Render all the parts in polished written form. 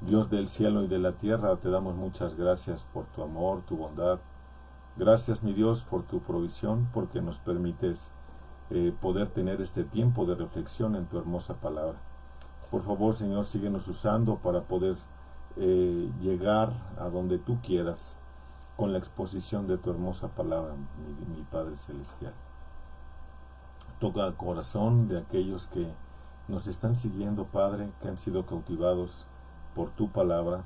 Dios del cielo y de la tierra, te damos muchas gracias por tu amor, tu bondad. Gracias, mi Dios, por tu provisión, porque nos permites poder tener este tiempo de reflexión en tu hermosa palabra. Por favor, Señor, síguenos usando para poder llegar a donde tú quieras con la exposición de tu hermosa palabra, mi Padre Celestial. Toca el corazón de aquellos que nos están siguiendo, Padre, que han sido cautivados por tu palabra.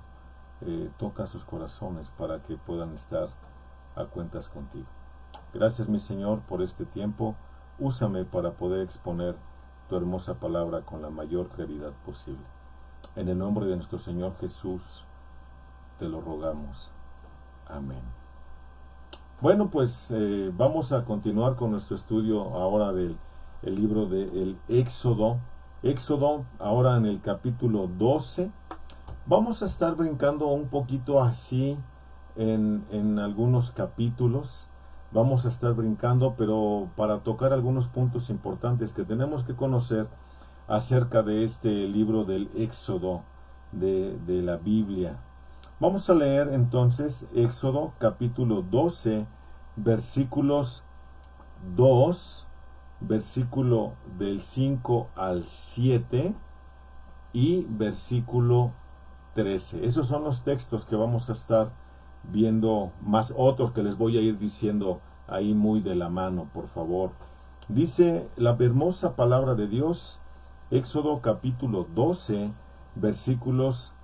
Toca sus corazones para que puedan estar a cuentas contigo. Gracias, mi Señor, por este tiempo. Úsame para poder exponer tu hermosa palabra con la mayor claridad posible. En el nombre de nuestro Señor Jesús, te lo rogamos. Amén. Bueno, pues vamos a continuar con nuestro estudio ahora del libro del Éxodo. Éxodo, ahora en el capítulo 12. Vamos a estar brincando un poquito así en algunos capítulos. Vamos a estar brincando, pero para tocar algunos puntos importantes que tenemos que conocer acerca de este libro del Éxodo de la Biblia. Vamos a leer entonces Éxodo capítulo 12, versículos 2, versículo del 5 al 7 y versículo 13. Esos son los textos que vamos a estar viendo, más otros que les voy a ir diciendo ahí muy de la mano, por favor. Dice la hermosa palabra de Dios, Éxodo capítulo 12, versículos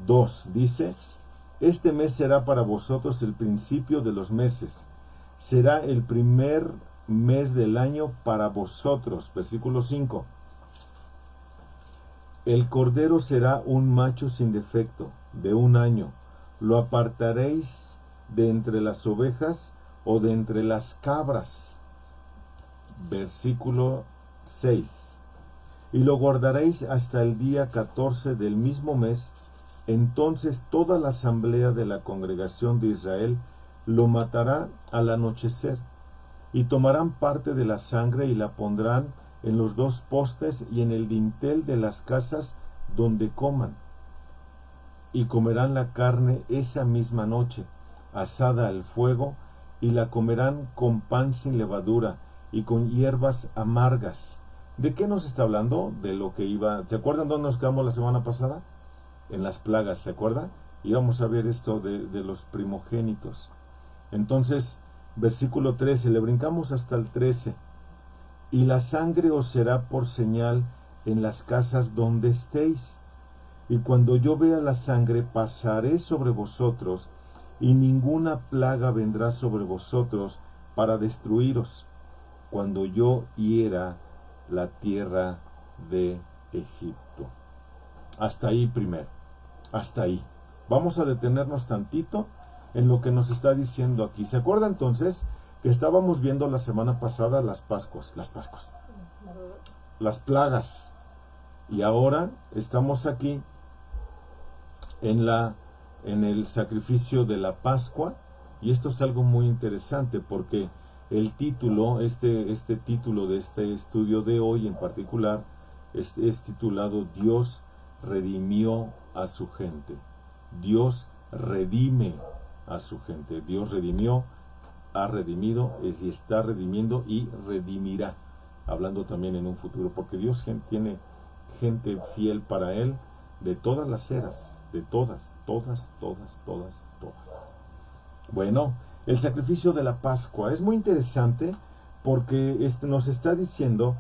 2. Dice: este mes será para vosotros el principio de los meses. Será el primer mes del año para vosotros. Versículo 5. El cordero será un macho sin defecto, de 1 año. Lo apartaréis de entre las ovejas o de entre las cabras. Versículo 6. Y lo guardaréis hasta el día 14 del mismo mes. Entonces toda la asamblea de la congregación de Israel lo matará al anochecer, y tomarán parte de la sangre y la pondrán en los 2 postes y en el dintel de las casas donde coman, y comerán la carne esa misma noche, asada al fuego, y la comerán con pan sin levadura y con hierbas amargas. ¿De qué nos está hablando? De lo que iba... ¿Se acuerdan dónde nos quedamos la semana pasada? En las plagas, ¿se acuerda? Y vamos a ver esto de los primogénitos. Entonces, versículo 13, le brincamos hasta el 13. Y la sangre os será por señal en las casas donde estéis. Y cuando yo vea la sangre, pasaré sobre vosotros, y ninguna plaga vendrá sobre vosotros para destruiros, cuando yo hiera la tierra de Egipto. Hasta ahí primero. Hasta ahí. Vamos a detenernos tantito en lo que nos está diciendo aquí. ¿Se acuerda entonces que estábamos viendo la semana pasada las Pascuas? Las plagas. Y ahora estamos aquí en el sacrificio de la Pascua. Y esto es algo muy interesante porque el título, este título de este estudio de hoy en particular, es titulado Dios redimió a su gente. Dios redime a su gente. Dios redimió, ha redimido, y está redimiendo y redimirá. Hablando también en un futuro, porque Dios tiene gente fiel para Él de todas las eras, de todas. Bueno, el sacrificio de la Pascua es muy interesante porque nos está diciendo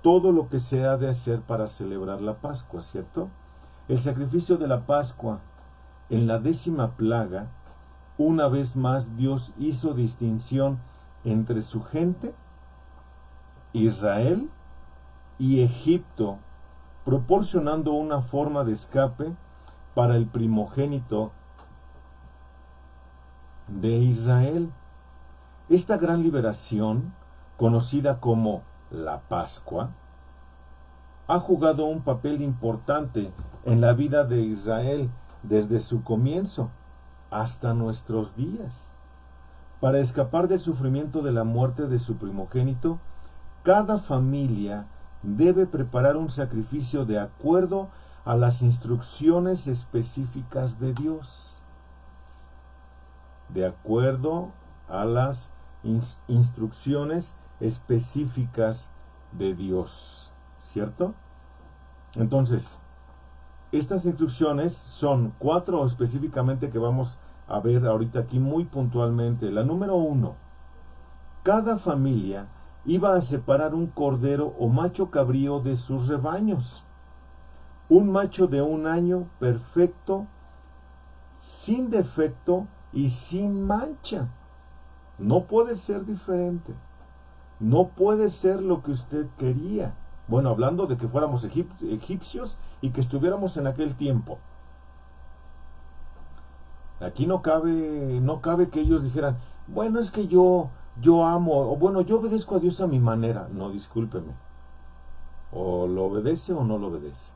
todo lo que se ha de hacer para celebrar la Pascua, ¿cierto? El sacrificio de la Pascua, en la 10ª plaga, una vez más Dios hizo distinción entre su gente, Israel, y Egipto, proporcionando una forma de escape para el primogénito de Israel. Esta gran liberación, conocida como la Pascua, ha jugado un papel importante en la vida de Israel desde su comienzo hasta nuestros días. Para escapar del sufrimiento de la muerte de su primogénito, cada familia debe preparar un sacrificio de acuerdo a las instrucciones específicas de Dios. De acuerdo a las instrucciones específicas de Dios, ¿cierto? Entonces, estas instrucciones son 4 específicamente que vamos a ver ahorita aquí muy puntualmente. La número 1, cada familia iba a separar un cordero o macho cabrío de sus rebaños. Un macho de 1 año perfecto, sin defecto y sin mancha. No puede ser diferente. No puede ser lo que usted quería. Bueno, hablando de que fuéramos egipcios y que estuviéramos en aquel tiempo. Aquí no cabe que ellos dijeran, bueno, es que yo amo, o bueno, yo obedezco a Dios a mi manera. No, discúlpeme. O lo obedece o no lo obedece.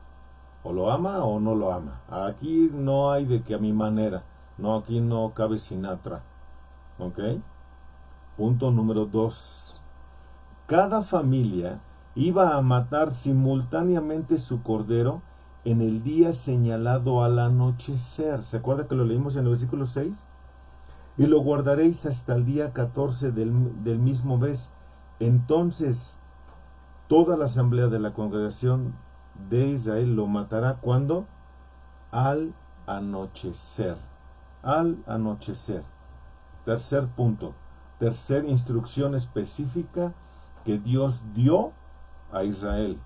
O lo ama o no lo ama. Aquí no hay de que a mi manera. No, aquí no cabe Sinatra. ¿Ok? Punto número 2. Cada familia iba a matar simultáneamente su cordero en el día señalado al anochecer. ¿Se acuerda que lo leímos en el versículo 6? Y lo guardaréis hasta el día 14 del mismo mes. Entonces, toda la asamblea de la congregación de Israel lo matará. ¿Cuándo? Al anochecer. Al anochecer. Tercer punto. Tercer instrucción específica que Dios dio a Israel.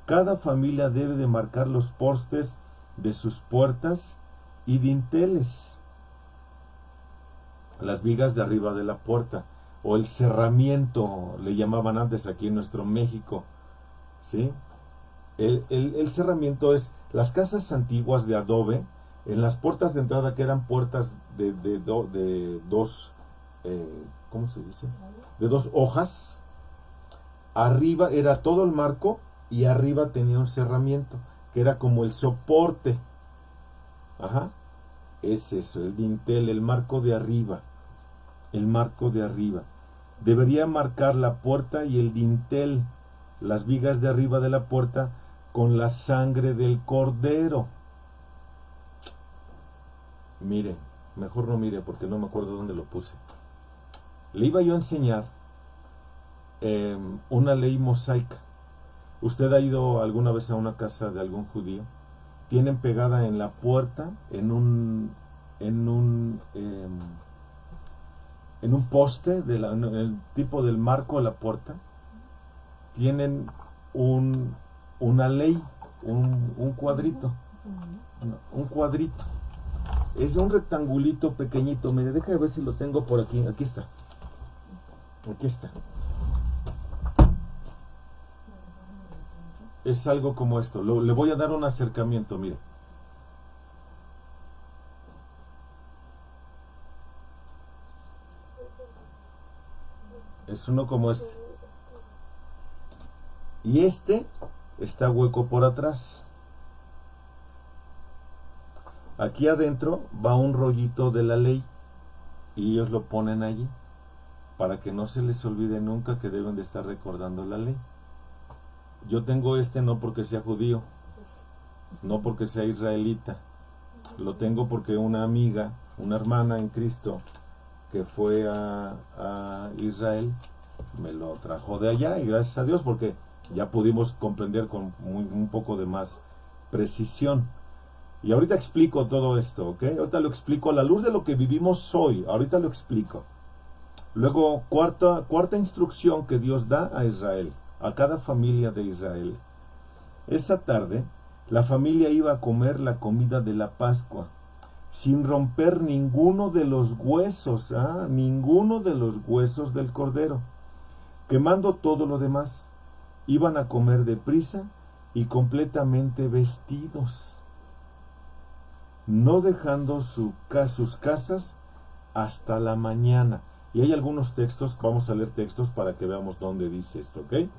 Cada familia debe de marcar los postes de sus puertas y dinteles, las vigas de arriba de la puerta, o el cerramiento, le llamaban antes aquí en nuestro México, ¿sí? El cerramiento es las casas antiguas de adobe, en las puertas de entrada que eran puertas de dos, ¿cómo se dice? De 2 hojas. Arriba era todo el marco y arriba tenía un cerramiento, que era como el soporte. Ajá. Es eso, el dintel, el marco de arriba. El marco de arriba. Debería marcar la puerta y el dintel, las vigas de arriba de la puerta, con la sangre del cordero. Mire, mejor no mire porque no me acuerdo dónde lo puse. Le iba yo a enseñar una ley mosaica. ¿Usted ha ido alguna vez a una casa de algún judío? Tienen pegada en la puerta, en un poste, en el tipo del marco de la puerta, tienen una ley, un cuadrito. Un cuadrito. Es un rectangulito pequeñito. Mire, déjame ver si lo tengo por aquí. Aquí está. Aquí está. Es algo como esto. Le voy a dar un acercamiento, mire. Es uno como este. Y este está hueco por atrás. Aquí adentro va un rollito de la ley. Y ellos lo ponen allí. Para que no se les olvide nunca que deben de estar recordando la ley. Yo tengo este no porque sea judío, no porque sea israelita. Lo tengo porque una amiga, una hermana en Cristo, que fue a Israel, me lo trajo de allá, y gracias a Dios, porque ya pudimos comprender con un poco de más precisión. Y ahorita explico todo esto, ¿ok? Ahorita lo explico a la luz de lo que vivimos hoy. Ahorita lo explico. Luego, cuarta instrucción que Dios da a Israel, a cada familia de Israel. Esa tarde, la familia iba a comer la comida de la Pascua, sin romper ninguno de los huesos, ninguno de los huesos del cordero, quemando todo lo demás. Iban a comer deprisa y completamente vestidos, no dejando sus casas hasta la mañana. Y hay algunos textos, vamos a leer textos para que veamos dónde dice esto, ¿ok?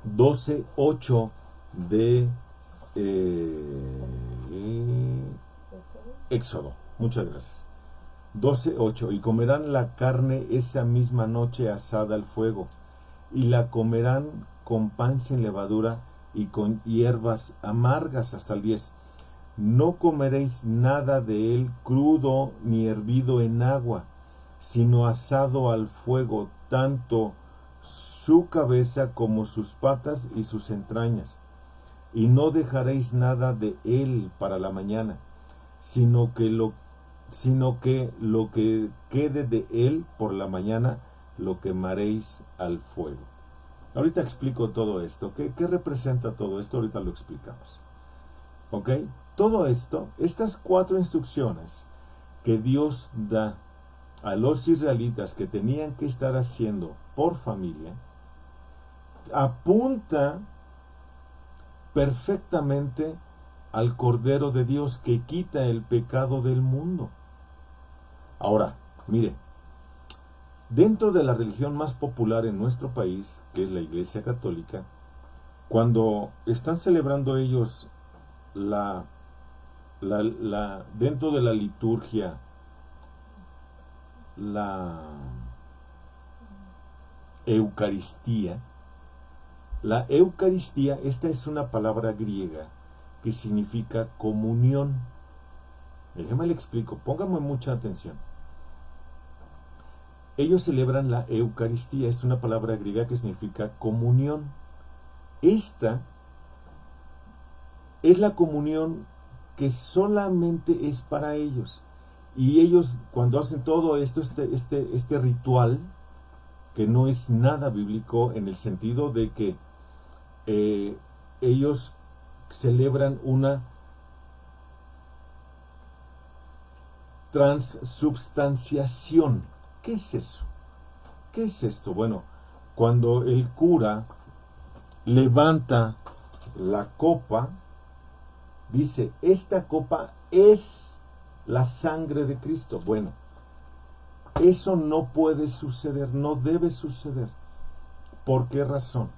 12:8 de Éxodo. Muchas gracias. 12:8. Y comerán la carne esa misma noche asada al fuego, y la comerán con pan sin levadura y con hierbas amargas. Hasta el 10. No comeréis nada de él crudo ni hervido en agua, sino asado al fuego, tanto su cabeza como sus patas y sus entrañas. Y no dejaréis nada de él para la mañana, sino que lo que quede de él por la mañana lo quemaréis al fuego. Ahorita explico todo esto. ¿Qué representa todo esto? Ahorita lo explicamos. ¿Ok? Todo esto, estas 4 instrucciones que Dios da a los israelitas que tenían que estar haciendo por familia, apunta perfectamente al Cordero de Dios que quita el pecado del mundo. Ahora, mire, dentro de la religión más popular en nuestro país, que es la Iglesia Católica, cuando están celebrando ellos dentro de la liturgia, la Eucaristía, esta es una palabra griega que significa comunión. Déjeme le explico, póngame mucha atención. Ellos celebran la Eucaristía, es una palabra griega que significa comunión. Esta es la comunión que solamente es para ellos. Y ellos, cuando hacen todo esto, este ritual, que no es nada bíblico en el sentido de que ellos celebran una transubstanciación. ¿Qué es eso? ¿Qué es esto? Bueno, cuando el cura levanta la copa, dice, esta copa es la sangre de Cristo. Bueno, eso no puede suceder, no debe suceder. ¿Por qué razón?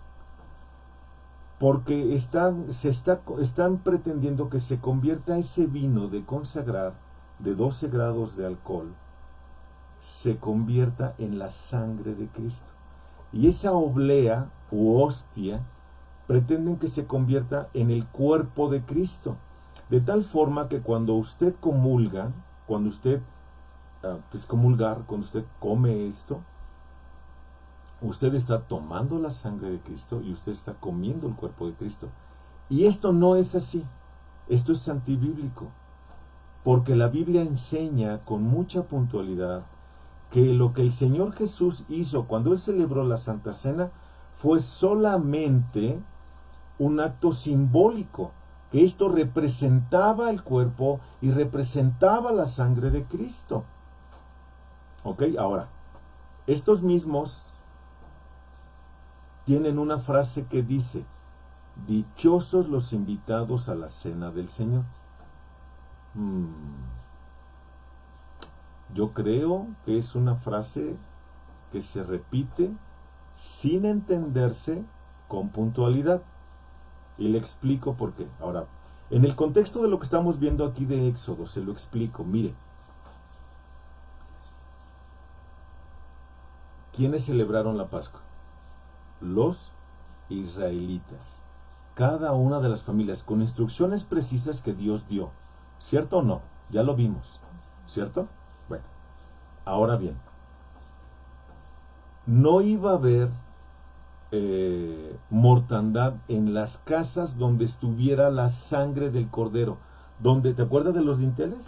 Porque están pretendiendo que se convierta ese vino de consagrar de 12 grados de alcohol, se convierta en la sangre de Cristo. Y esa oblea u hostia pretenden que se convierta en el cuerpo de Cristo. De tal forma que cuando usted comulga, cuando usted cuando usted come esto, usted está tomando la sangre de Cristo y usted está comiendo el cuerpo de Cristo. Y esto no es así. Esto es antibíblico. Porque la Biblia enseña con mucha puntualidad que lo que el Señor Jesús hizo cuando Él celebró la Santa Cena fue solamente un acto simbólico, que esto representaba el cuerpo y representaba la sangre de Cristo. ¿Ok? Ahora, estos mismos tienen una frase que dice, dichosos los invitados a la cena del Señor. Yo creo que es una frase que se repite sin entenderse con puntualidad. Y le explico por qué. Ahora, en el contexto de lo que estamos viendo aquí de Éxodo, se lo explico. Mire, ¿quiénes celebraron la Pascua? Los israelitas. Cada una de las familias, con instrucciones precisas que Dios dio. ¿Cierto o no? Ya lo vimos. ¿Cierto? Bueno, ahora bien, no iba a haber mortandad en las casas donde estuviera la sangre del cordero. Donde, ¿te acuerdas de los dinteles?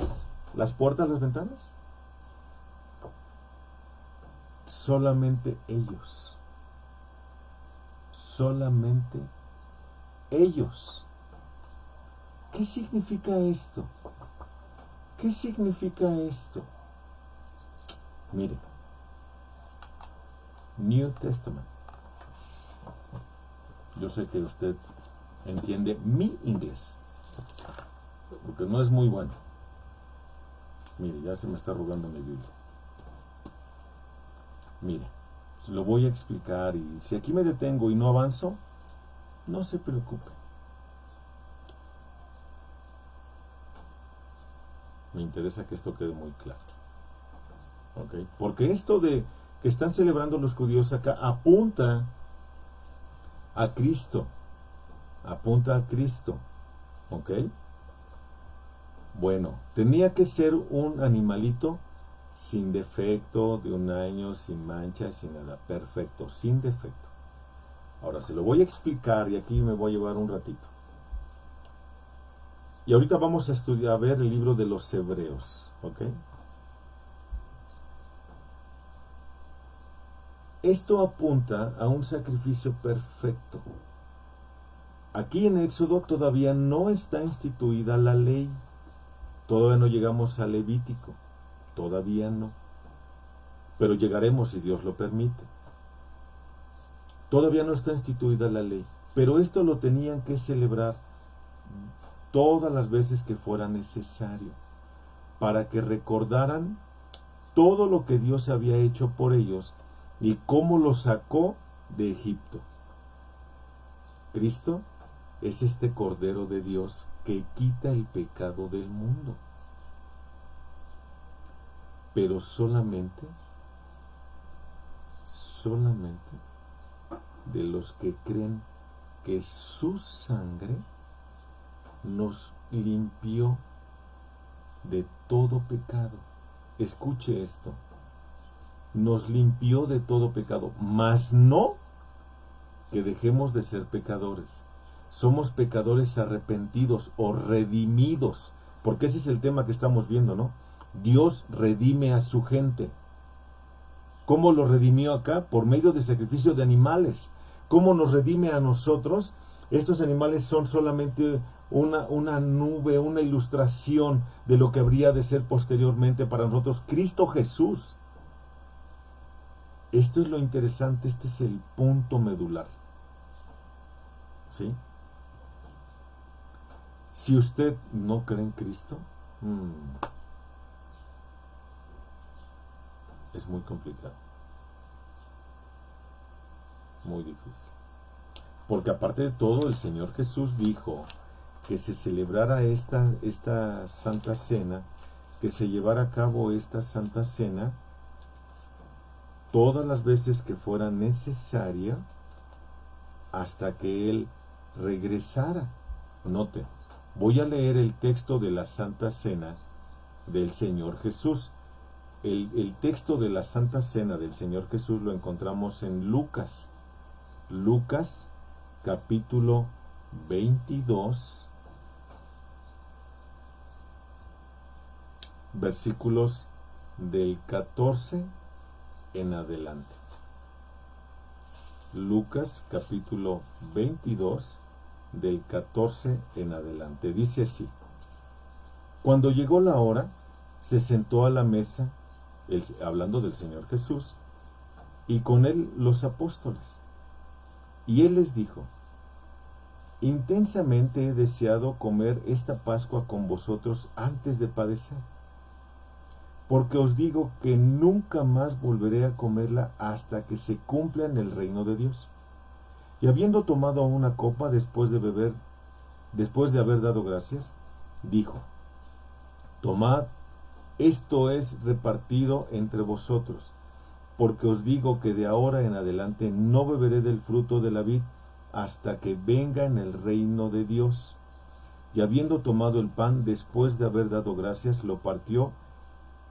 Las puertas, las ventanas. Solamente ellos. Solamente ellos. ¿Qué significa esto? ¿Qué significa esto? Mire, New Testament. Yo sé que usted entiende mi inglés, porque no es muy bueno. Mire, ya se me está arrugando mi Biblia. Mire, lo voy a explicar y si aquí me detengo y no avanzo, no se preocupe. Me interesa que esto quede muy claro. ¿Ok? Porque esto de que están celebrando los judíos acá apunta a Cristo. apunta a Cristo, ¿ok? Bueno, tenía que ser un animalito sin defecto, de 1 año, sin manchas, sin nada, perfecto, sin defecto. Ahora se lo voy a explicar y aquí me voy a llevar un ratito. Y ahorita vamos a estudiar, a ver el libro de los Hebreos, ¿ok? Esto apunta a un sacrificio perfecto. Aquí en Éxodo todavía no está instituida la ley. Todavía no llegamos a Levítico. Todavía no. Pero llegaremos si Dios lo permite. Todavía no está instituida la ley. Pero esto lo tenían que celebrar todas las veces que fuera necesario, para que recordaran todo lo que Dios había hecho por ellos y cómo los sacó de Egipto. Cristo es este Cordero de Dios que quita el pecado del mundo. Pero solamente de los que creen que su sangre nos limpió de todo pecado. Escuche esto. Nos limpió de todo pecado, mas no que dejemos de ser pecadores. Somos pecadores arrepentidos o redimidos, porque ese es el tema que estamos viendo, ¿no? Dios redime a su gente. ¿Cómo lo redimió acá? Por medio de sacrificio de animales. ¿Cómo nos redime a nosotros? Estos animales son solamente una nube, una ilustración de lo que habría de ser posteriormente para nosotros Cristo Jesús. Esto es lo interesante, este es el punto medular. ¿Sí? Si usted no cree en Cristo, es muy complicado. Muy difícil. Porque aparte de todo, el Señor Jesús dijo que se celebrara esta Santa Cena, que se llevara a cabo esta Santa Cena todas las veces que fuera necesaria hasta que Él regresara. Note, voy a leer el texto de la Santa Cena del Señor Jesús. El texto de la Santa Cena del Señor Jesús lo encontramos en Lucas. Lucas, capítulo 22, versículos del 14 en adelante. Lucas, capítulo 22, del 14 en adelante. Dice así: Cuando llegó la hora, se sentó a la mesa, hablando del Señor Jesús, y con él los apóstoles. Y él les dijo: Intensamente he deseado comer esta Pascua con vosotros antes de padecer, porque os digo que nunca más volveré a comerla hasta que se cumpla en el reino de Dios. Y habiendo tomado una copa después de haber dado gracias, dijo: Tomad, esto es repartido entre vosotros, porque os digo que de ahora en adelante no beberé del fruto de la vid hasta que venga en el reino de Dios. Y habiendo tomado el pan después de haber dado gracias, lo partió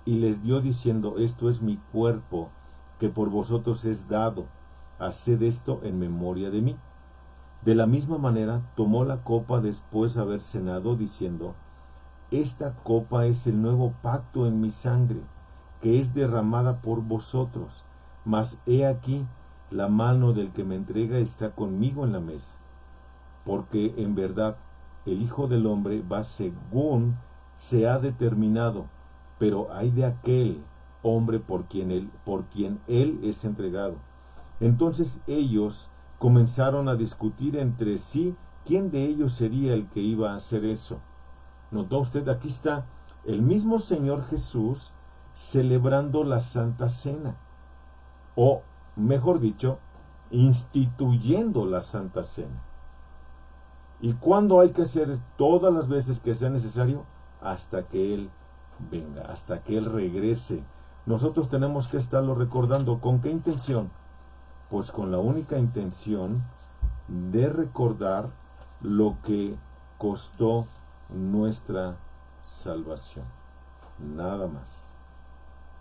y les dio diciendo: Esto es mi cuerpo, que por vosotros es dado. Haced esto en memoria de mí. De la misma manera tomó la copa después de haber cenado, diciendo: Esta copa es el nuevo pacto en mi sangre, que es derramada por vosotros. Mas he aquí, la mano del que me entrega está conmigo en la mesa. Porque en verdad el Hijo del Hombre va según se ha determinado, pero hay de aquel hombre por quien él es entregado. Entonces ellos comenzaron a discutir entre sí quién de ellos sería el que iba a hacer eso. ¿Notó usted? Aquí está el mismo Señor Jesús celebrando la Santa Cena, o mejor dicho, instituyendo la Santa Cena. ¿Y cuándo hay que hacer? Todas las veces que sea necesario, hasta que Él venga, hasta que Él regrese. Nosotros tenemos que estarlo recordando. ¿Con qué intención? Pues con la única intención de recordar lo que costó nuestra salvación. Nada más.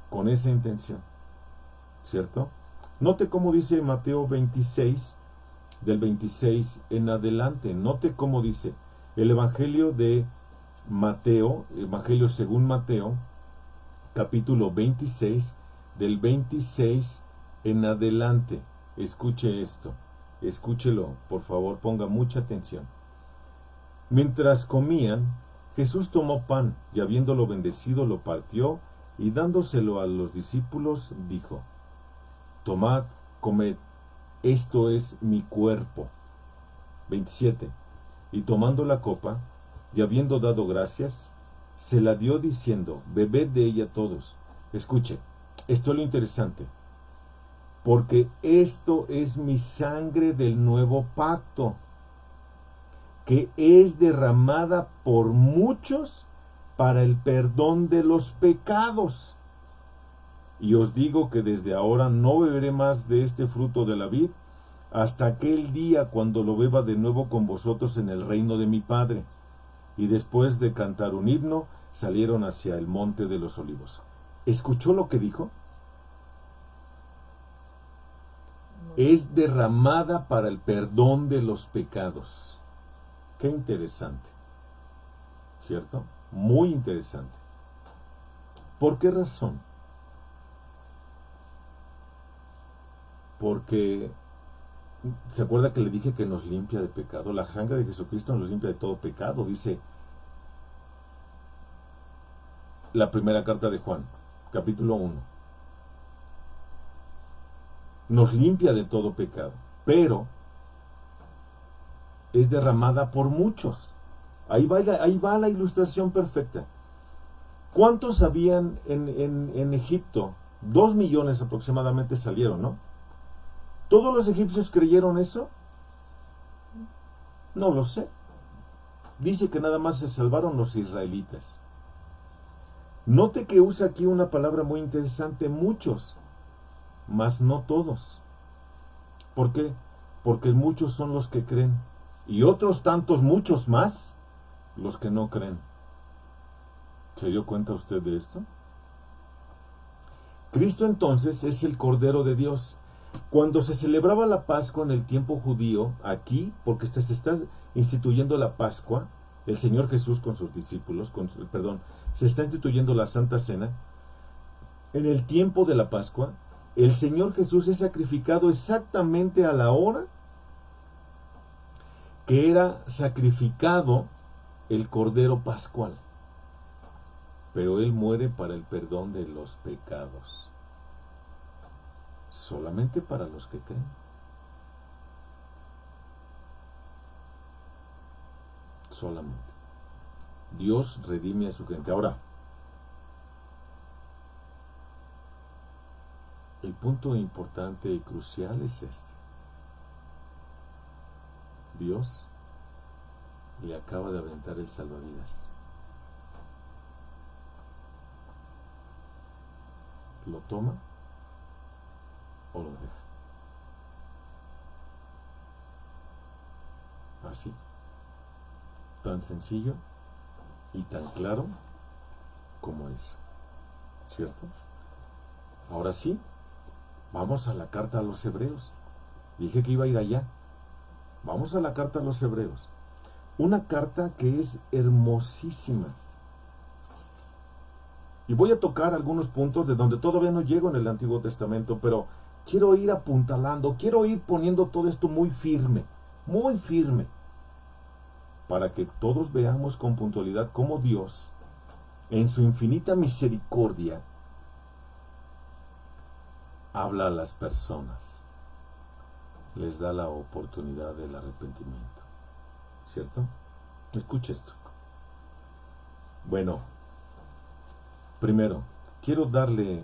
Con esa intención. ¿Cierto? Note cómo dice Mateo 26, del 26 en adelante. Note cómo dice el Evangelio de Mateo, Evangelio según Mateo, capítulo 26, del 26 en adelante. Escuche esto, escúchelo, por favor, ponga mucha atención. Mientras comían, Jesús tomó pan y habiéndolo bendecido lo partió y dándoselo a los discípulos dijo: Tomad, comed, esto es mi cuerpo. 27. Y tomando la copa, y habiendo dado gracias, se la dio diciendo: Bebed de ella todos. Escuche, esto es lo interesante, porque esto es mi sangre del nuevo pacto, que es derramada por muchos para el perdón de los pecados. Y os digo que desde ahora no beberé más de este fruto de la vid, hasta aquel día cuando lo beba de nuevo con vosotros en el reino de mi Padre. Y después de cantar un himno, salieron hacia el monte de los olivos. ¿Escuchó lo que dijo? Es derramada para el perdón de los pecados. Qué interesante, ¿cierto? Muy interesante. ¿Por qué razón? Porque, ¿se acuerda que le dije que nos limpia de pecado? La sangre de Jesucristo nos limpia de todo pecado, dice la primera carta de Juan, capítulo 1. Nos limpia de todo pecado, pero es derramada por muchos. Ahí va la ilustración perfecta. ¿Cuántos habían en Egipto? 2 millones aproximadamente salieron, ¿no? ¿Todos los egipcios creyeron eso? No lo sé. Dice que nada más se salvaron los israelitas. Note que usa aquí una palabra muy interesante: muchos, mas no todos. ¿Por qué? Porque muchos son los que creen, y otros tantos, muchos más, los que no creen. ¿Se dio cuenta usted de esto? Cristo entonces es el Cordero de Dios. Cuando se celebraba la Pascua en el tiempo judío, aquí, porque se está instituyendo la Pascua, el Señor Jesús con sus discípulos, se está instituyendo la Santa Cena. En el tiempo de la Pascua, el Señor Jesús es sacrificado exactamente a la hora que era sacrificado el Cordero Pascual. Pero Él muere para el perdón de los pecados. Solamente para los que creen. Solamente. Dios redime a su gente. Ahora, el punto importante y crucial es este. Dios le acaba de aventar el salvavidas. ¿Lo toma o lo deja? Así. Tan sencillo y tan claro como es. ¿Cierto? Ahora sí, vamos a la carta a los Hebreos. Dije que iba a ir allá. Vamos a la carta a los Hebreos. Una carta que es hermosísima. Y voy a tocar algunos puntos de donde todavía no llego en el Antiguo Testamento, pero quiero ir apuntalando, quiero ir poniendo todo esto muy firme, para que todos veamos con puntualidad cómo Dios, en su infinita misericordia, habla a las personas, les da la oportunidad del arrepentimiento. ¿Cierto? Escuche esto. Bueno, primero, quiero darle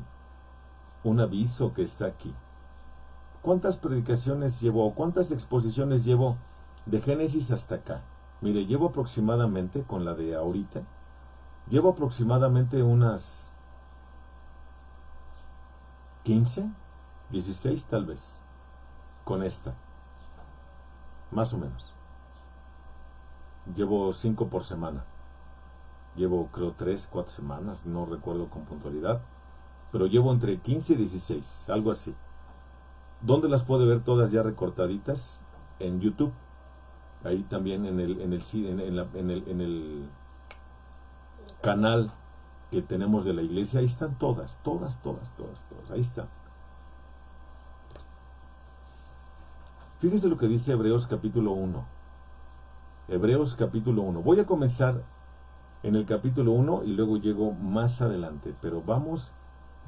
un aviso que está aquí. ¿Cuántas predicaciones llevo o cuántas exposiciones llevo de Génesis hasta acá? Mire, llevo aproximadamente, con la de ahorita, llevo aproximadamente unas 15, 16 tal vez, con esta, más o menos. Llevo 5 por semana. Llevo creo 3, 4 semanas, no recuerdo con puntualidad. Pero llevo entre 15 y 16, algo así. ¿Dónde las puede ver todas ya recortaditas? En YouTube. Ahí también en el canal que tenemos de la iglesia. Ahí están todas. Ahí está. Fíjese lo que dice Hebreos capítulo 1. Hebreos capítulo 1. Voy a comenzar en el capítulo 1 y luego llego más adelante. Pero vamos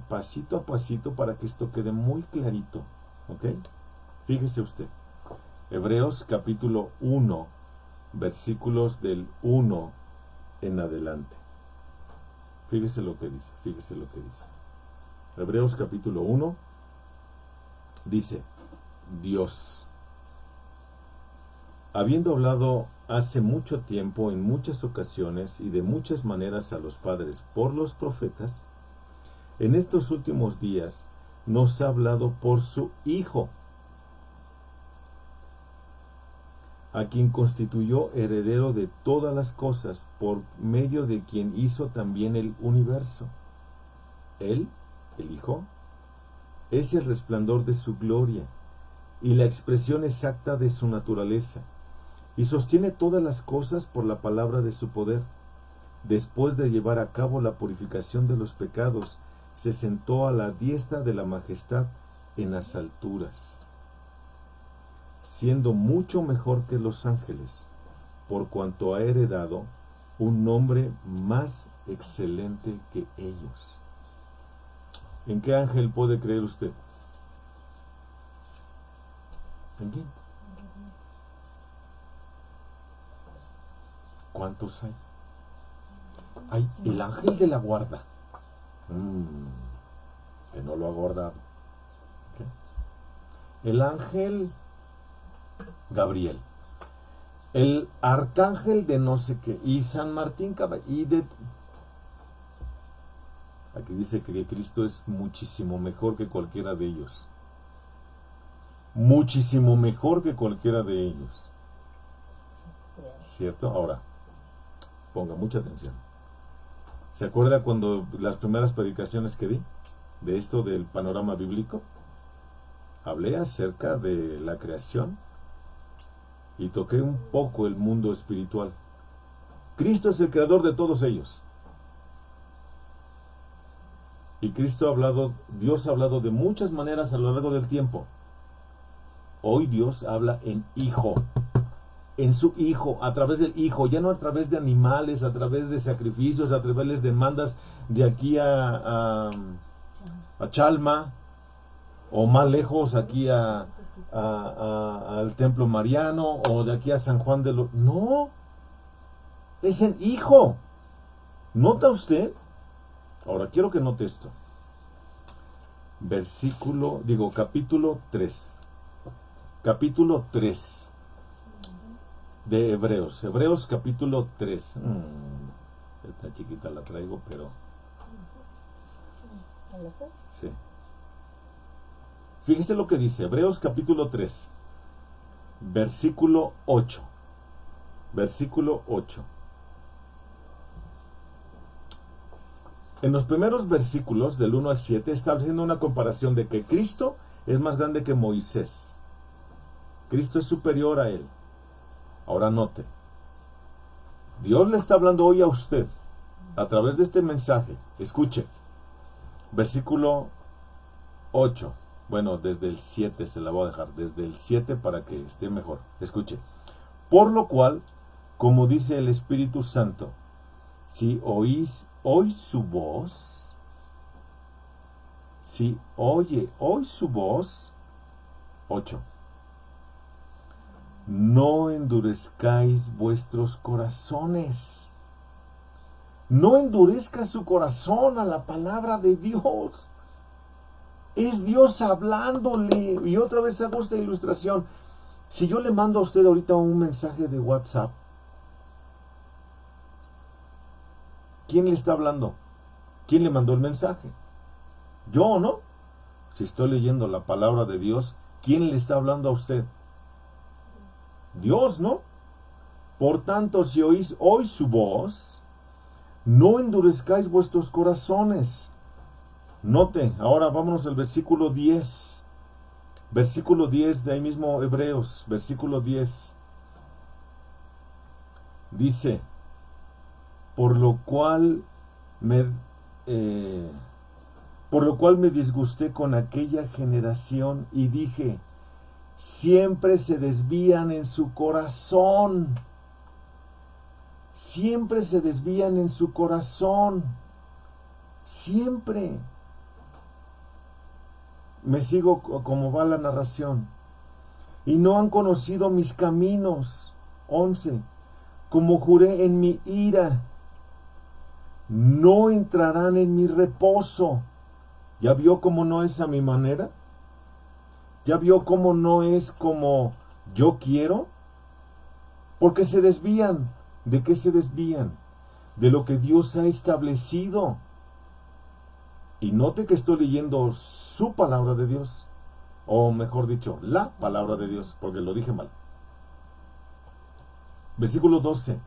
pasito a pasito para que esto quede muy clarito. ¿Ok? Fíjese usted. Hebreos capítulo 1, versículos del 1 en adelante. Fíjese lo que dice. Hebreos capítulo 1 dice: Dios, habiendo hablado hace mucho tiempo, en muchas ocasiones y de muchas maneras a los padres por los profetas, en estos últimos días nos ha hablado por su Hijo, a quien constituyó heredero de todas las cosas, por medio de quien hizo también el universo. Él, el Hijo, es el resplandor de su gloria y la expresión exacta de su naturaleza, y sostiene todas las cosas por la palabra de su poder. Después de llevar a cabo la purificación de los pecados, se sentó a la diestra de la majestad en las alturas, siendo mucho mejor que los ángeles, por cuanto ha heredado un nombre más excelente que ellos. ¿En qué ángel puede creer usted? ¿En quién? ¿Cuántos hay? Hay el ángel de la guarda, que no lo ha guardado. ¿Okay? El ángel Gabriel, el arcángel de no sé qué, y San Martín y de... Aquí dice que Cristo es muchísimo mejor que cualquiera de ellos. Muchísimo mejor que cualquiera de ellos. ¿Cierto? Ahora, ponga mucha atención. ¿Se acuerda cuando las primeras predicaciones que di de esto del panorama bíblico? Hablé acerca de la creación y toqué un poco el mundo espiritual. Cristo es el creador de todos ellos. Y Cristo ha hablado, Dios ha hablado de muchas maneras a lo largo del tiempo. Hoy Dios habla en Hijo, en su Hijo, a través del Hijo, ya no a través de animales, a través de sacrificios, a través de demandas de aquí a Chalma, o más lejos, aquí al Templo Mariano, o de aquí a San Juan de los... No, es en Hijo. ¿Nota usted? Ahora quiero que note esto. Capítulo 3. Capítulo 3 de Hebreos. Hebreos capítulo 3. Esta chiquita la traigo, pero... Sí. Fíjese lo que dice Hebreos capítulo 3, versículo 8. Versículo 8. En los primeros versículos, del 1 al 7, está haciendo una comparación de que Cristo es más grande que Moisés. Cristo es superior a él. Ahora note. Dios le está hablando hoy a usted a través de este mensaje. Escuche. Versículo 8. Bueno, desde el 7 se la voy a dejar. Desde el 7 para que esté mejor. Escuche. Por lo cual, como dice el Espíritu Santo, si oís hoy su voz, si oye hoy su voz, 8. No endurezcáis vuestros corazones. No endurezca su corazón a la palabra de Dios. Es Dios hablándole. Y otra vez hago esta ilustración. Si yo le mando a usted ahorita un mensaje de WhatsApp, ¿quién le está hablando? ¿Quién le mandó el mensaje? ¿Yo, no? Si estoy leyendo la palabra de Dios, ¿quién le está hablando a usted? Dios, ¿no? Por tanto, si oís hoy su voz, no endurezcáis vuestros corazones. Note, ahora vámonos al versículo 10. Versículo 10 de ahí mismo Hebreos, versículo 10. Dice, por lo cual me disgusté con aquella generación y dije, siempre se desvían en su corazón. Siempre se desvían en su corazón. Siempre. Me sigo como va la narración. Y no han conocido mis caminos. 11. Como juré en mi ira, no entrarán en mi reposo. ¿Ya vio cómo no es a mi manera? ¿Ya vio cómo no es como yo quiero? Porque se desvían. ¿De qué se desvían? De lo que Dios ha establecido. Y note que estoy leyendo su palabra de Dios. O mejor dicho, la palabra de Dios, porque lo dije mal. Versículo 12.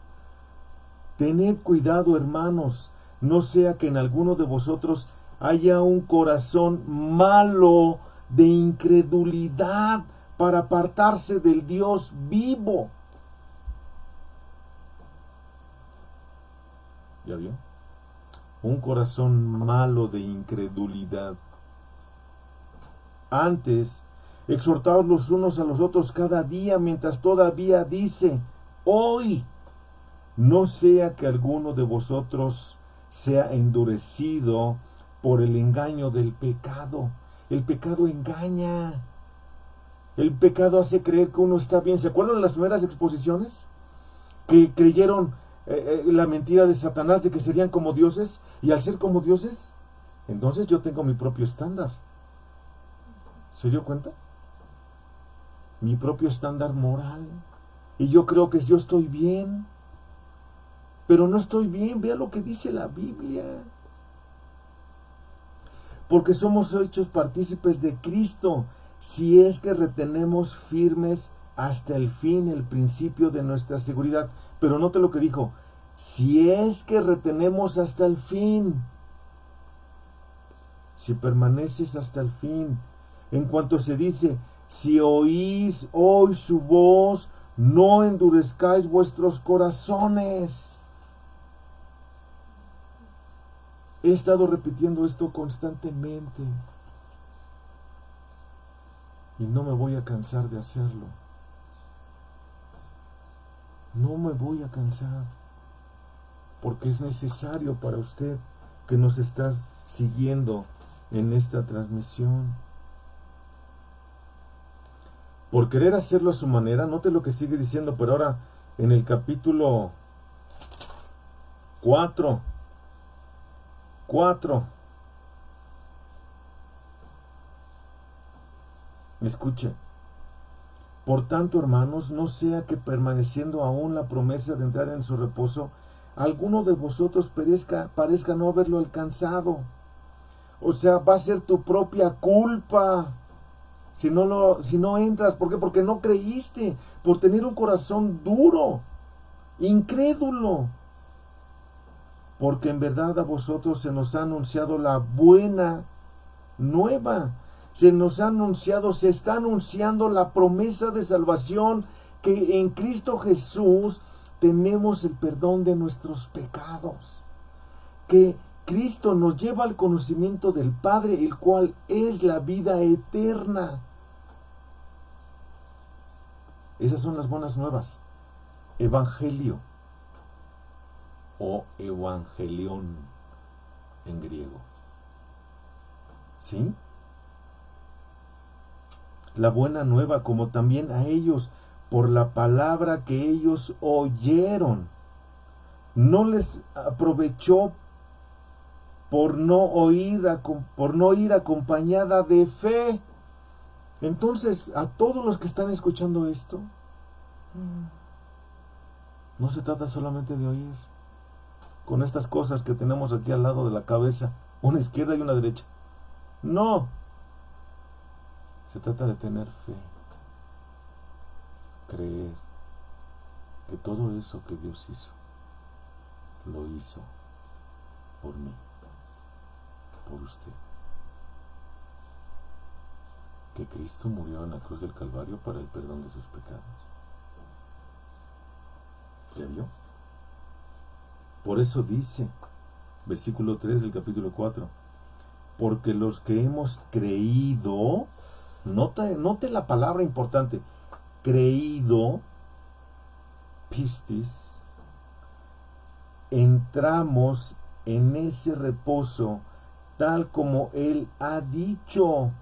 Tened cuidado, hermanos, no sea que en alguno de vosotros haya un corazón malo de incredulidad para apartarse del Dios vivo. ¿Ya vio? Un corazón malo de incredulidad. Antes, exhortaos los unos a los otros cada día, mientras todavía dice, hoy, no sea que alguno de vosotros sea endurecido por el engaño del pecado. El pecado engaña. El pecado hace creer que uno está bien. ¿Se acuerdan de las primeras exposiciones? Que creyeron la mentira de Satanás de que serían como dioses. Y al ser como dioses, entonces yo tengo mi propio estándar. ¿Se dio cuenta? Mi propio estándar moral. Y yo creo que yo estoy bien. Pero no estoy bien. Vea lo que dice la Biblia. Porque somos hechos partícipes de Cristo, si es que retenemos firmes hasta el fin el principio de nuestra seguridad. Pero note lo que dijo, si es que retenemos hasta el fin, si permaneces hasta el fin. En cuanto se dice, si oís hoy su voz, no endurezcáis vuestros corazones. He estado repitiendo esto constantemente y no me voy a cansar de hacerlo. No me voy a cansar porque es necesario para usted que nos estás siguiendo en esta transmisión. Por querer hacerlo a su manera, note lo que sigue diciendo, pero ahora en el capítulo 4. Escuche. Por tanto, hermanos, no sea que permaneciendo aún la promesa de entrar en su reposo, alguno de vosotros parezca no haberlo alcanzado. O sea, va a ser tu propia culpa si no entras. ¿Por qué? Porque no creíste, por tener un corazón duro, incrédulo. Porque en verdad a vosotros se nos ha anunciado la buena nueva. Se está anunciando la promesa de salvación, que en Cristo Jesús tenemos el perdón de nuestros pecados. Que Cristo nos lleva al conocimiento del Padre, el cual es la vida eterna. Esas son las buenas nuevas. Evangelio o evangelión en griego. ¿Sí? La buena nueva, como también a ellos, por la palabra que ellos oyeron, no les aprovechó por no ir acompañada de fe. Entonces, a todos los que están escuchando esto, no se trata solamente de oír, con estas cosas que tenemos aquí al lado de la cabeza, una izquierda y una derecha. No. Se trata de tener fe, creer que todo eso que Dios hizo, lo hizo por mí, por usted. Que Cristo murió en la cruz del Calvario para el perdón de sus pecados. ¿Ya vio? Por eso dice, versículo 3 del capítulo 4, porque los que hemos creído, note la palabra importante, creído, pistis, entramos en ese reposo tal como Él ha dicho.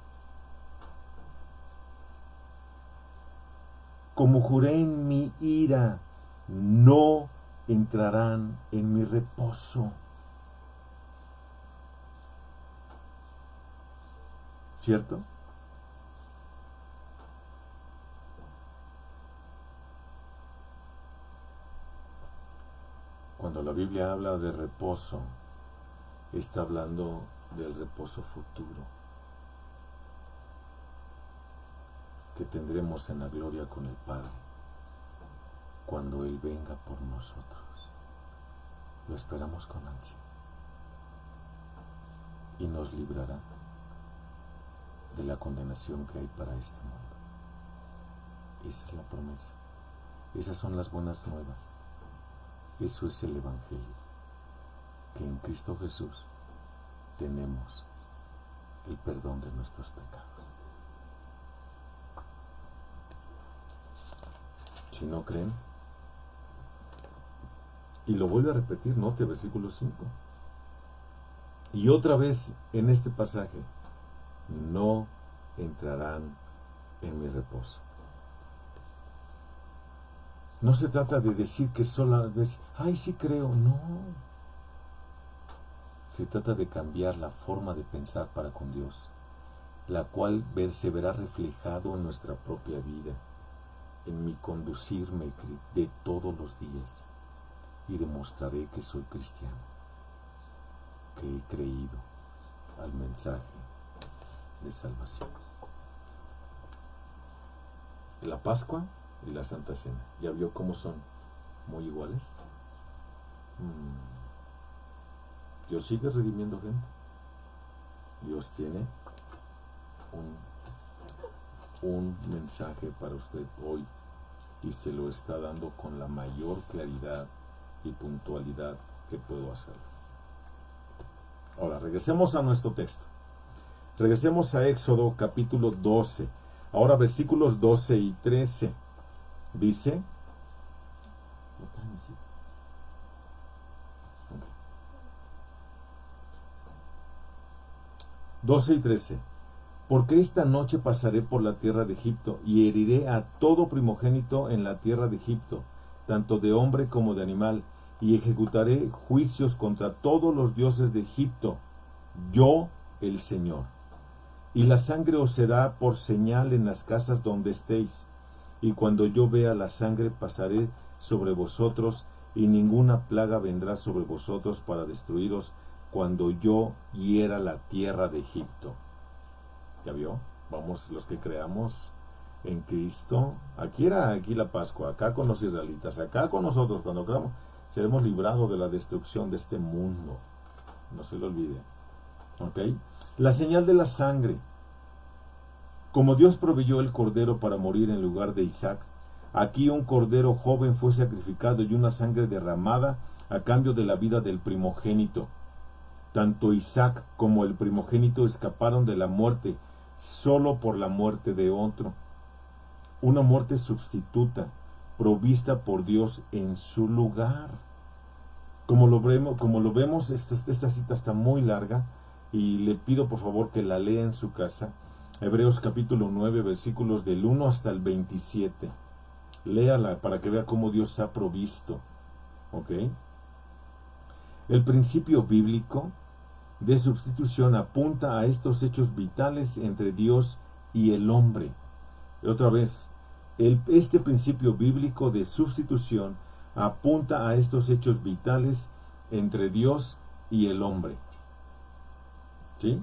Como juré en mi ira, no entrarán en mi reposo. ¿Cierto? Cuando la Biblia habla de reposo, está hablando del reposo futuro que tendremos en la gloria con el Padre cuando Él venga por nosotros. Lo esperamos con ansia y nos librará de la condenación que hay para este mundo. Esa es la promesa. Esas son las buenas nuevas. Eso es el Evangelio, que en Cristo Jesús tenemos el perdón de nuestros pecados. Si no creen, y lo vuelve a repetir, note versículo 5. Y otra vez en este pasaje, no entrarán en mi reposo. No se trata de decir que solamente, ay, sí creo, no. Se trata de cambiar la forma de pensar para con Dios, la cual se verá reflejado en nuestra propia vida, en mi conducirme de todos los días, y demostraré que soy cristiano, que he creído al mensaje de salvación. La Pascua y la Santa Cena, ¿ya vio cómo son muy iguales? Dios sigue redimiendo gente. Dios tiene un mensaje para usted hoy y se lo está dando con la mayor claridad y puntualidad que puedo hacerlo. Ahora, regresemos a nuestro texto. Regresemos a Éxodo capítulo 12. Ahora versículos 12 y 13. Dice... 12 y 13. Porque esta noche pasaré por la tierra de Egipto y heriré a todo primogénito en la tierra de Egipto, tanto de hombre como de animal, y ejecutaré juicios contra todos los dioses de Egipto, yo el Señor. Y la sangre os será por señal en las casas donde estéis, y cuando yo vea la sangre pasaré sobre vosotros, y ninguna plaga vendrá sobre vosotros para destruiros cuando yo hiera la tierra de Egipto. ¿Ya vio? Vamos, los que creamos en Cristo, aquí la Pascua, acá con los israelitas, acá con nosotros, cuando creamos, seremos librados de la destrucción de este mundo. No se lo olvide. ¿Ok? La señal de la sangre. Como Dios proveyó el cordero para morir en lugar de Isaac, aquí un cordero joven fue sacrificado y una sangre derramada a cambio de la vida del primogénito. Tanto Isaac como el primogénito escaparon de la muerte solo por la muerte de otro. Una muerte sustituta, provista por Dios en su lugar. Como lo vemos, esta cita está muy larga y le pido por favor que la lea en su casa. Hebreos capítulo 9, versículos del 1 hasta el 27. Léala para que vea cómo Dios ha provisto. ¿Ok? El principio bíblico de sustitución apunta a estos hechos vitales entre Dios y el hombre. Y otra vez, este principio bíblico de sustitución apunta a estos hechos vitales entre Dios y el hombre. ¿Sí?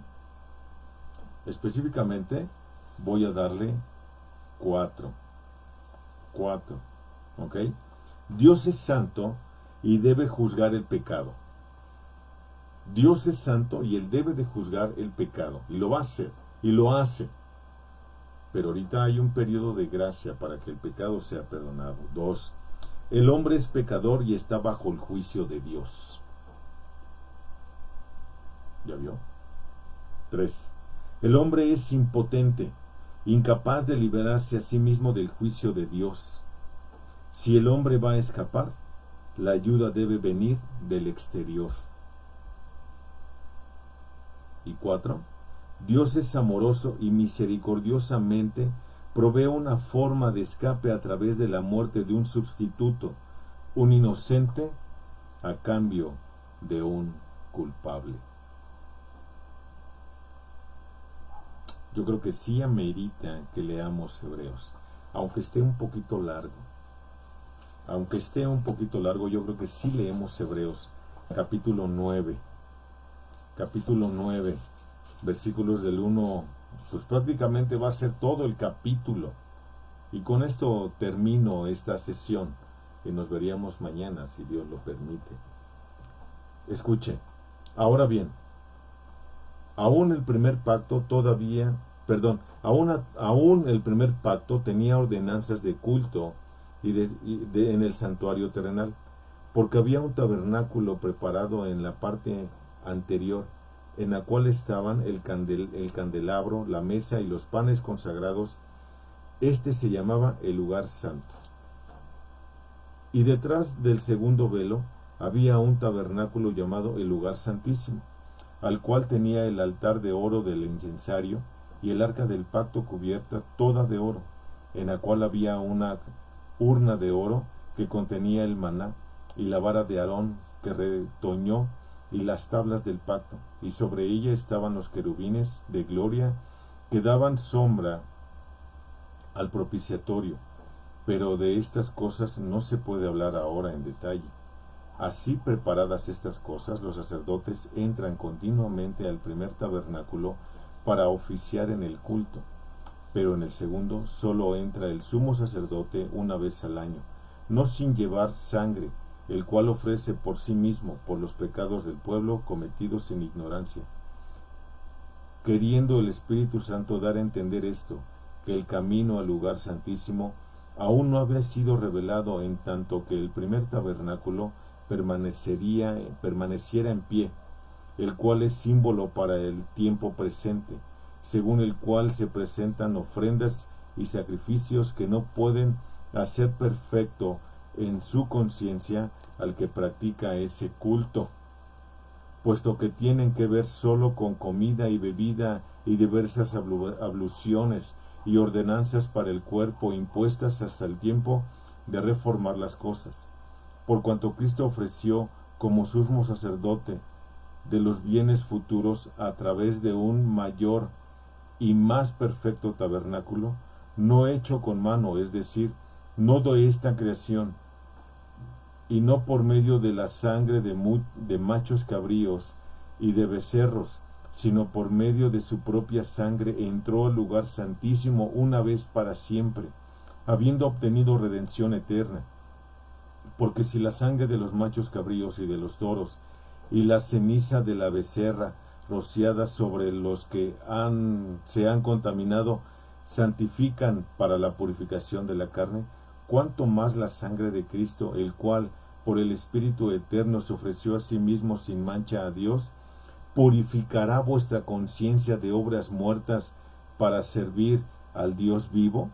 Específicamente voy a darle 4. ¿Ok? Dios es santo y debe juzgar el pecado. Dios es santo y Él debe de juzgar el pecado. Y lo va a hacer. Y lo hace. Pero ahorita hay un periodo de gracia para que el pecado sea perdonado. 2. El hombre es pecador y está bajo el juicio de Dios. ¿Ya vio? 3. El hombre es impotente, incapaz de liberarse a sí mismo del juicio de Dios. Si el hombre va a escapar, la ayuda debe venir del exterior. Y 4. Dios es amoroso y misericordiosamente provee una forma de escape a través de la muerte de un sustituto, un inocente, a cambio de un culpable. Yo creo que sí amerita que leamos Hebreos, aunque esté un poquito largo. Aunque esté un poquito largo, yo creo que sí leemos Hebreos, capítulo 9. Capítulo 9, versículos del 1, pues prácticamente va a ser todo el capítulo. Y con esto termino esta sesión, y nos veríamos mañana, si Dios lo permite. Escuche, ahora bien, aún el primer pacto aún el primer pacto tenía ordenanzas de culto en el santuario terrenal, porque había un tabernáculo preparado en la parte anterior, en la cual estaban el candelabro, la mesa y los panes consagrados. Este se llamaba el lugar santo. Y detrás del segundo velo había un tabernáculo llamado el lugar santísimo, al cual tenía el altar de oro del incensario y el arca del pacto cubierta toda de oro, en la cual había una urna de oro que contenía el maná, y la vara de Aarón que retoñó, y las tablas del pacto, y sobre ella estaban los querubines de gloria que daban sombra al propiciatorio. Pero de estas cosas no se puede hablar ahora en detalle. Así preparadas estas cosas, los sacerdotes entran continuamente al primer tabernáculo para oficiar en el culto, pero en el segundo solo entra el sumo sacerdote una vez al año, no sin llevar sangre, el cual ofrece por sí mismo por los pecados del pueblo cometidos en ignorancia. Queriendo el Espíritu Santo dar a entender esto, que el camino al lugar santísimo aún no había sido revelado, en tanto que el primer tabernáculo permaneciera en pie, el cual es símbolo para el tiempo presente, según el cual se presentan ofrendas y sacrificios que no pueden hacer perfecto en su conciencia al que practica ese culto, puesto que tienen que ver solo con comida y bebida y diversas abluciones y ordenanzas para el cuerpo impuestas hasta el tiempo de reformar las cosas. Por cuanto Cristo ofreció como sumo sacerdote de los bienes futuros a través de un mayor y más perfecto tabernáculo, no hecho con mano, es decir, no de esta creación, y no por medio de la sangre de machos cabríos y de becerros, sino por medio de su propia sangre entró al lugar santísimo una vez para siempre, habiendo obtenido redención eterna. Porque si la sangre de los machos cabríos y de los toros, y la ceniza de la becerra rociada sobre los que se han contaminado, santifican para la purificación de la carne, cuánto más la sangre de Cristo, el cual por el Espíritu eterno se ofreció a sí mismo sin mancha a Dios, purificará vuestra conciencia de obras muertas para servir al Dios vivo.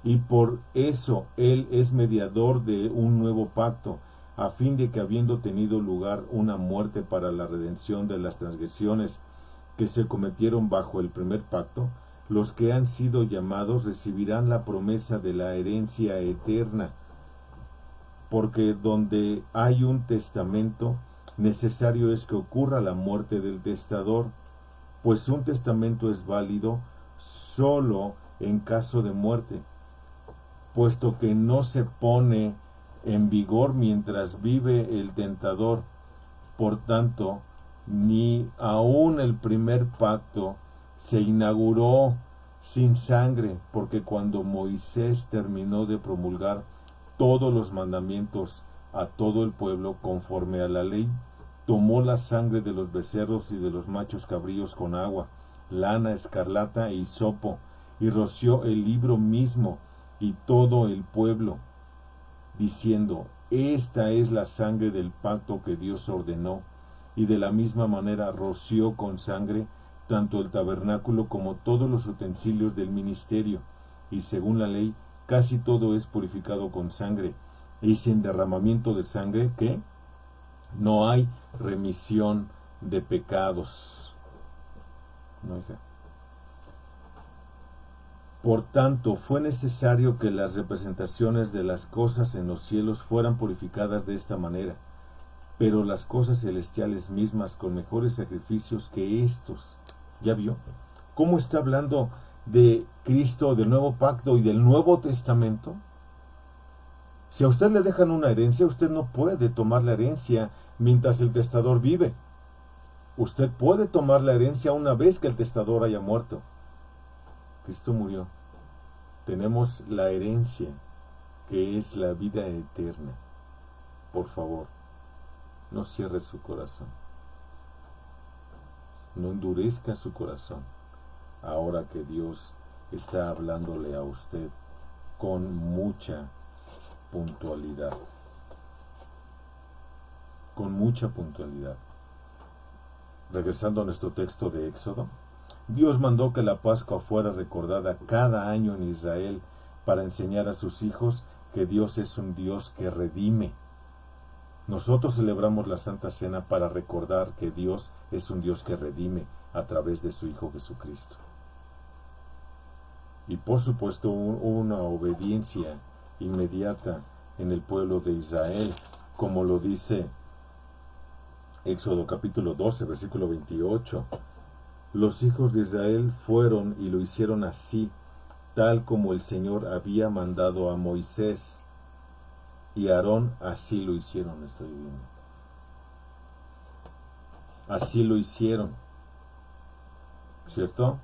Y por eso Él es mediador de un nuevo pacto, a fin de que, habiendo tenido lugar una muerte para la redención de las transgresiones que se cometieron bajo el primer pacto, los que han sido llamados recibirán la promesa de la herencia eterna. Porque donde hay un testamento, necesario es que ocurra la muerte del testador, pues un testamento es válido solo en caso de muerte, puesto que no se pone en vigor mientras vive el tentador. Por tanto, ni aun el primer pacto se inauguró sin sangre, porque cuando Moisés terminó de promulgar todos los mandamientos a todo el pueblo conforme a la ley. Tomó la sangre de los becerros y de los machos cabríos con agua, lana escarlata e hisopo, y roció el libro mismo y todo el pueblo, diciendo: esta es la sangre del pacto que Dios ordenó. Y de la misma manera roció con sangre tanto el tabernáculo como todos los utensilios del ministerio. Y según la ley, casi todo es purificado con sangre, y sin derramamiento de sangre, ¿qué? No hay remisión de pecados. No, hija. Por tanto, fue necesario que las representaciones de las cosas en los cielos fueran purificadas de esta manera, pero las cosas celestiales mismas con mejores sacrificios que estos. ¿Ya vio? ¿Cómo está hablando de Cristo, del nuevo pacto y del Nuevo Testamento? Si a usted le dejan una herencia, usted no puede tomar la herencia mientras el testador vive. Usted puede tomar la herencia una vez que el testador haya muerto. Cristo murió. Tenemos la herencia, que es la vida eterna. Por favor, no cierre su corazón. No endurezca su corazón, ahora que Dios está hablándole a usted con mucha puntualidad. Con mucha puntualidad. Regresando a nuestro texto de Éxodo, Dios mandó que la Pascua fuera recordada cada año en Israel para enseñar a sus hijos que Dios es un Dios que redime. Nosotros celebramos la Santa Cena para recordar que Dios es un Dios que redime a través de su Hijo Jesucristo. Y por supuesto una obediencia inmediata en el pueblo de Israel, como lo dice Éxodo capítulo 12, versículo 28. Los hijos de Israel fueron y lo hicieron así, tal como el Señor había mandado a Moisés. Y Aarón así lo hicieron, estoy viendo. Así lo hicieron. ¿Cierto?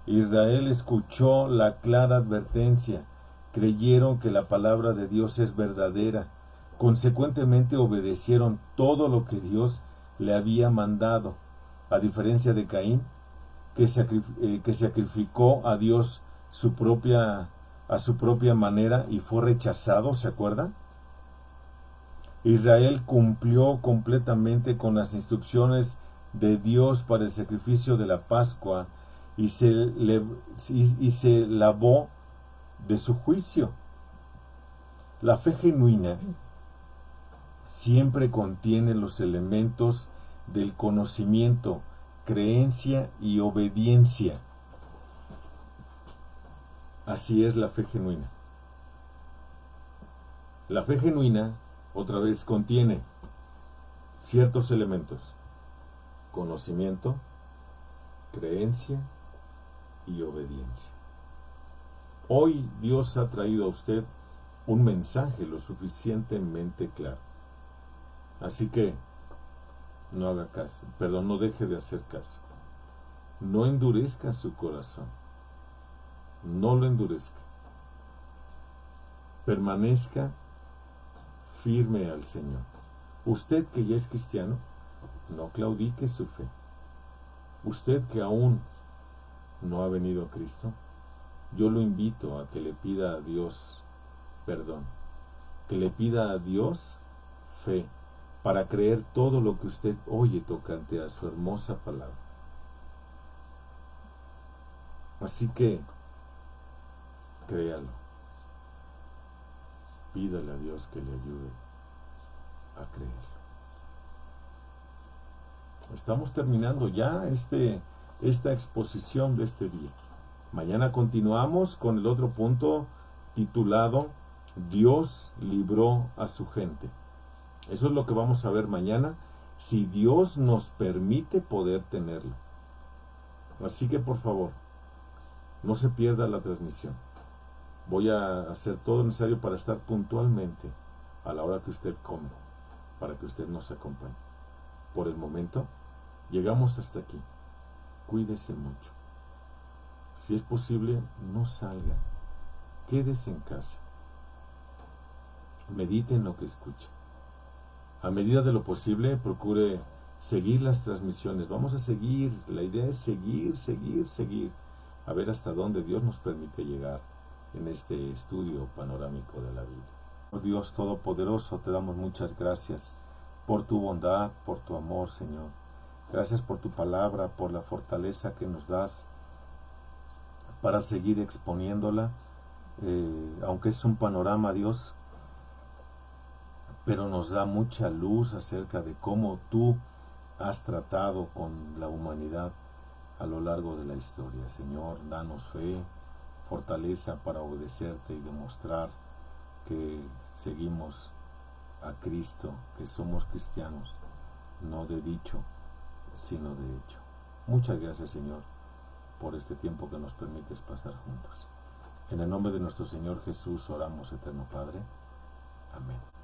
Israel escuchó la clara advertencia, creyeron que la palabra de Dios es verdadera, consecuentemente obedecieron todo lo que Dios le había mandado, a diferencia de Caín, que sacrificó a Dios a su propia manera y fue rechazado, ¿se acuerdan? Israel cumplió completamente con las instrucciones de Dios para el sacrificio de la Pascua y se lavó de su juicio. La fe genuina siempre contiene los elementos del conocimiento, creencia y obediencia. Así es la fe genuina. La fe genuina, otra vez, contiene ciertos elementos: conocimiento, creencia y obediencia. Hoy Dios ha traído a usted un mensaje lo suficientemente claro. Así que no haga caso, no deje de hacer caso. No endurezca su corazón. No lo endurezca. Permanezca firme al Señor. Usted que ya es cristiano, no claudique su fe. Usted que aún no ha venido a Cristo, yo lo invito a que le pida a Dios perdón, que le pida a Dios fe para creer todo lo que usted oye tocante a su hermosa palabra. Así que créalo, pídale a Dios que le ayude a creerlo. Estamos terminando ya esta exposición de este día. Mañana continuamos con el otro punto titulado Dios libró a su gente. Eso es lo que vamos a ver mañana, si Dios nos permite poder tenerlo. Así que por favor, no se pierda la transmisión. Voy a hacer todo lo necesario para estar puntualmente a la hora que usted come, para que usted nos acompañe. Por el momento, llegamos hasta aquí. Cuídese mucho. Si es posible, no salga. Quédese en casa. medite en lo que escuche. A medida de lo posible, procure seguir las transmisiones. Vamos a seguir. La idea es seguir. A ver hasta dónde Dios nos permite llegar en este estudio panorámico de la Biblia. Oh Dios Todopoderoso, te damos muchas gracias por tu bondad, por tu amor, Señor. Gracias por tu palabra, por la fortaleza que nos das para seguir exponiéndola, aunque es un panorama, Dios, pero nos da mucha luz acerca de cómo tú has tratado con la humanidad a lo largo de la historia. Señor, danos fe, fortaleza para obedecerte y demostrar que seguimos a Cristo, que somos cristianos, no de dicho, sino de hecho. Muchas gracias, Señor, por este tiempo que nos permites pasar juntos. En el nombre de nuestro Señor Jesús oramos, eterno Padre. Amén.